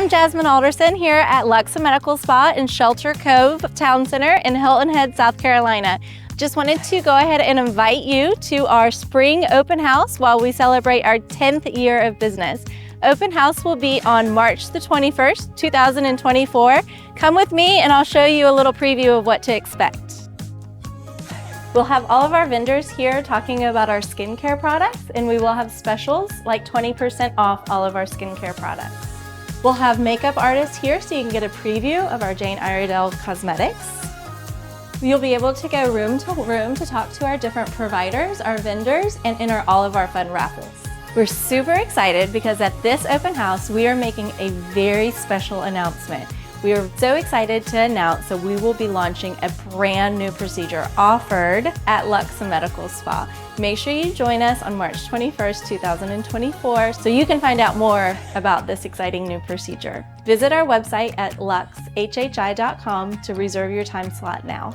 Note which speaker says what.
Speaker 1: I'm Jasmine Alderson here at LUX A Medical Spa in Shelter Cove Town Center in Hilton Head, South Carolina. Just wanted to go ahead and invite you to our spring open house while we celebrate our 10th year of business. Open house will be on March the 21st, 2024. Come with me and I'll show you a little preview of what to expect. We'll have all of our vendors here talking about our skincare products, and we will have specials like 20% off all of our skincare products. We'll have makeup artists here so you can get a preview of our Jane Iredale cosmetics. You'll be able to go room to talk to our different providers, our vendors, and enter all of our fun raffles. We're super excited because at this open house, we are making a very special announcement. We are so excited to announce that we will be launching a brand new procedure offered at LUX A Medical Spa. Make sure you join us on March 21st, 2024 so you can find out more about this exciting new procedure. Visit our website at luxhhi.com to reserve your time slot now.